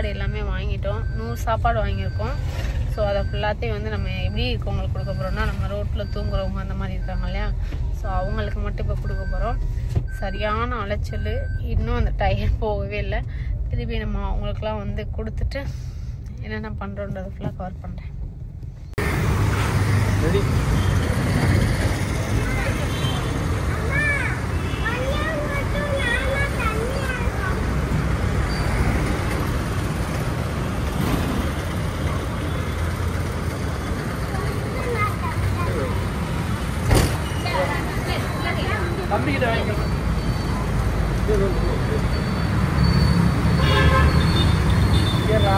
சாப்பாடு எல்லாமே வாங்கிட்டோம். 100 சாப்பாடு வாங்கியிருக்கோம். ஸோ அதை ஃபுல்லாத்தையும் வந்து நம்ம எப்படி இருக்கவங்களுக்கு கொடுக்க போகிறோம்னா, நம்ம ரோட்டில் தூங்குறவங்க அந்த மாதிரி இருக்காங்க இல்லையா, ஸோ அவங்களுக்கு மட்டும் இப்போ கொடுக்க போகிறோம். சரியான அலைச்சல், இன்னும் அந்த டயர் போகவே இல்லை. திருப்பி நம்ம அவங்களுக்குலாம் வந்து கொடுத்துட்டு என்னென்ன பண்ணுறோன்றது ஃபுல்லாக கவர் பண்ணுறேன். ரெடி தம்பிக்கிட்ட வாங்கிக்கலாம். ஏறா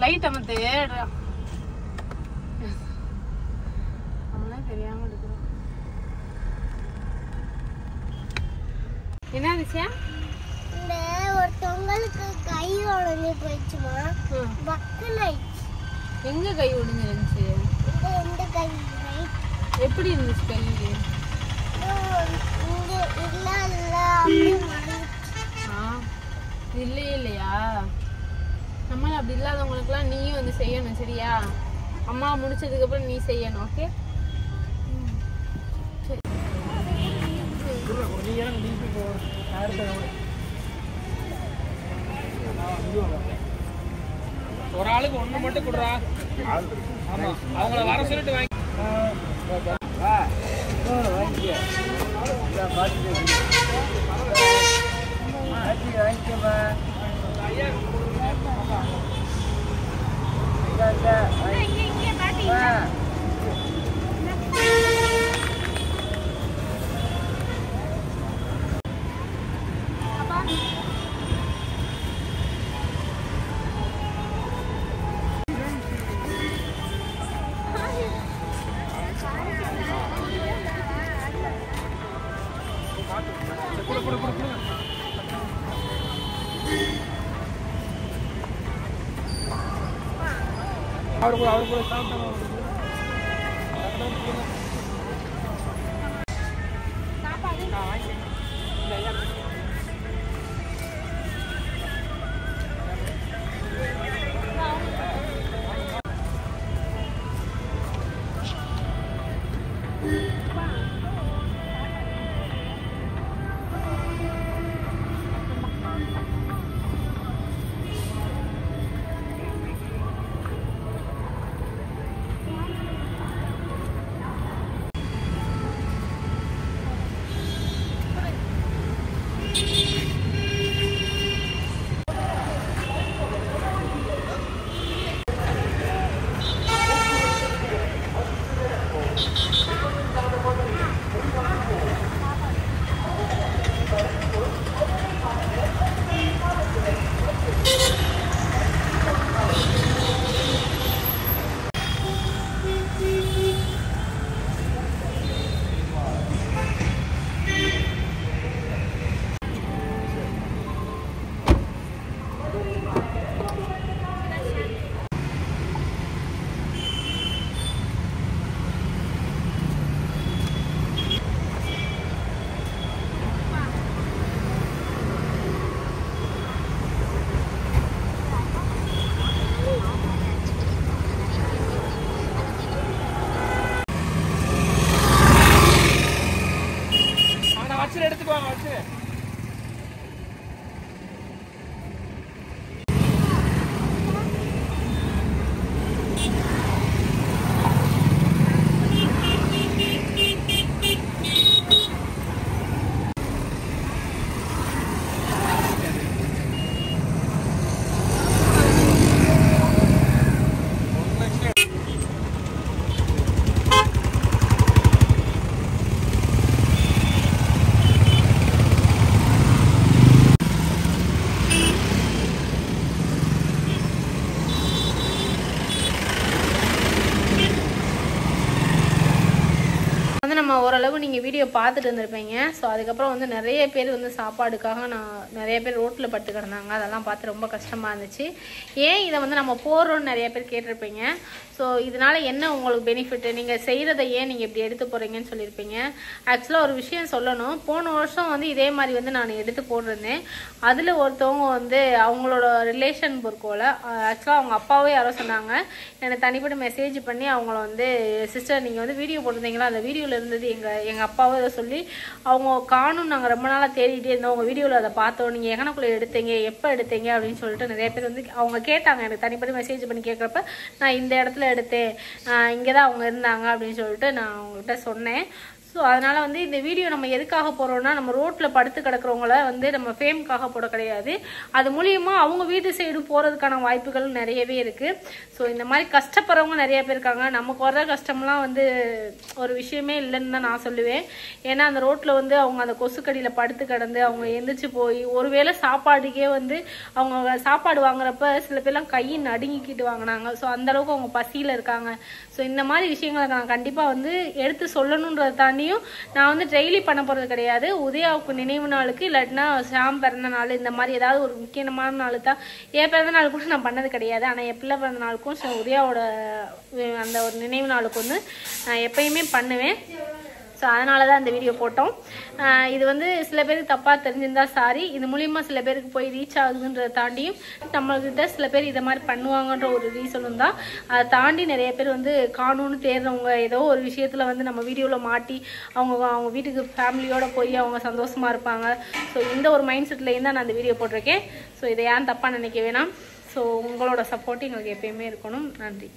லைட் அமர்த்து தெரியாம இருக்கிறோம். என்ன விஷயம்? இந்த ஒருத்தவங்களுக்கு கை உடைஞ்சு போயிடுச்சுமா, பக்குன்னு ஆயிடுச்சு. எங்க கை ஒடிஞ்சிருந்துச்சு? இந்த கை எப்படி இருந்துச்சு கை? இங்க இல்ல இல்ல அப்படியே இல்லையே இல்லையா? நம்மள அப்படி இல்லாதவங்களுக்குலாம் நீயும் வந்து செய்யணும், சரியா? அம்மா முடிச்சதுக்கு அப்புறம் நீ செய்யணும், ஓகே? ஒரு ஆளுக்கு ஒண்ணு மட்டும் கொடுறா. ஆமா, அவங்கள வர சொல்லிட்டு வாங்கி அவர் கூட சாப்பிட்டாங்க. எடுத்துக்குவாங்க வச்சு. நம்ம ஓரளவு நீங்கள் வீடியோ பார்த்துட்டு இருந்திருப்பீங்க. ஸோ அதுக்கப்புறம் வந்து நிறைய பேர் வந்து சாப்பாடுக்காக நிறைய பேர் ரோட்டில் பட்டு கிடந்தாங்க. அதெல்லாம் பார்த்து ரொம்ப கஷ்டமாக இருந்துச்சு. ஏன் இதை வந்து நம்ம போடுறோன்னு நிறைய பேர் கேட்டிருப்பீங்க. ஸோ இதனால என்ன உங்களுக்கு பெனிஃபிட், நீங்கள் செய்கிறத ஏன் நீங்கள் இப்படி எடுத்து போகிறீங்கன்னு சொல்லியிருப்பீங்க. ஆக்சுவலாக ஒரு விஷயம் சொல்லணும். போன வருஷம் வந்து இதே மாதிரி வந்து நான் எடுத்து போட்டிருந்தேன். அதில் ஒருத்தவங்க வந்து அவங்களோட ரிலேஷன் பொறுக்கோல ஆக்சுவலாக அவங்க அப்பாவே யாரோ சொன்னாங்க, எனக்கு தனிப்பட்ட மெசேஜ் பண்ணி அவங்கள வந்து சிஸ்டர் நீங்கள் வந்து வீடியோ போட்டிருந்தீங்களா, அந்த வீடியோவில் இருந்தது எங்கள் அப்பாவை இதை சொல்லி அவங்க காணும் நாங்கள் ரொம்ப நாளாக தேடிட்டே இருந்தோம், உங்கள் வீடியோவில் அதை பார்த்தோம், நீங்கள் எங்கனக்குள்ளே எடுத்தீங்க, எப்போ எடுத்தீங்க அப்படின்னு சொல்லிட்டு நிறைய பேர் வந்து அவங்க கேட்டாங்க. எனக்கு தனிப்பட்ட மெசேஜ் பண்ணி கேட்குறப்ப நான் இந்த இடத்துல எடுத்தேன், இங்கே தான் அவங்க இருந்தாங்க அப்படின்னு சொல்லிட்டு நான் அவங்ககிட்ட சொன்னேன். ஸோ அதனால் வந்து இந்த வீடியோ நம்ம எதுக்காக போகிறோம்னா, நம்ம ரோட்டில் படுத்து கிடக்கிறவங்கள வந்து நம்ம ஃபேமுக்காக போட கிடையாது. அது மூலியமாக அவங்க வீட்டு சைடு போகிறதுக்கான வாய்ப்புகள் நிறையவே இருக்குது. ஸோ இந்த மாதிரி கஷ்டப்படுறவங்க நிறைய பேர் இருக்காங்க. நமக்கு வர்ற கஷ்டம்லாம் வந்து ஒரு விஷயமே இல்லைன்னு தான் நான் சொல்லுவேன். ஏன்னா அந்த ரோட்டில் வந்து அவங்க அந்த கொசுக்கடியில் படுத்து கிடந்து அவங்க எந்திரிச்சு போய் ஒருவேளை சாப்பாடுக்கே வந்து அவங்க சாப்பாடு வாங்குறப்ப சில பேர்லாம் கையை நடுங்கிக்கிட்டு வாங்கினாங்க. ஸோ அந்தளவுக்கு அவங்க பசியில் இருக்காங்க. ஸோ இந்த மாதிரி விஷயங்களை நான் கண்டிப்பாக வந்து எடுத்து சொல்லணுன்றதை தாண்டி நான் வந்து டெய்லி பண்ண போறது கிடையாது. உதயாவுக்கு நினைவு நாளுக்கு இல்லாட்டினா ஷாம் பிறந்த நாள் இந்த மாதிரி ஏதாவது ஒரு முக்கியமான நாள் தான். என் பிறந்த நாள் கூட நான் பண்ணது கிடையாது. ஆனால் என் பிள்ளை பிறந்த நாளுக்கும் உதயாவோட அந்த ஒரு நினைவு நாளுக்கு வந்து நான் எப்பயுமே பண்ணுவேன். ஸோ அதனால தான் இந்த வீடியோ போட்டோம். இது வந்து சில பேருக்கு தப்பாக தெரிஞ்சிருந்தா சாரி. இது மூலிமா சில பேருக்கு போய் ரீச் ஆகுதுன்றதை தாண்டியும் நம்மள்கிட்ட சில பேர் இதை மாதிரி பண்ணுவாங்கன்ற ஒரு ரீசனும் தான். அதை தாண்டி நிறைய பேர் வந்து காணும்னு தேடுறவங்க ஏதோ ஒரு விஷயத்தில் வந்து நம்ம வீடியோவில் மாட்டி அவங்க வீட்டுக்கு ஃபேமிலியோடு போய் அவங்க சந்தோஷமாக இருப்பாங்க. ஸோ இந்த ஒரு மைண்ட் செட்லேயும் தான் நான் அந்த வீடியோ போட்டிருக்கேன். ஸோ இதை யாரும் தப்பாக நினைக்க வேணாம். ஸோ உங்களோட சப்போர்ட் எங்களுக்கு எப்பயுமே இருக்கணும். நன்றி.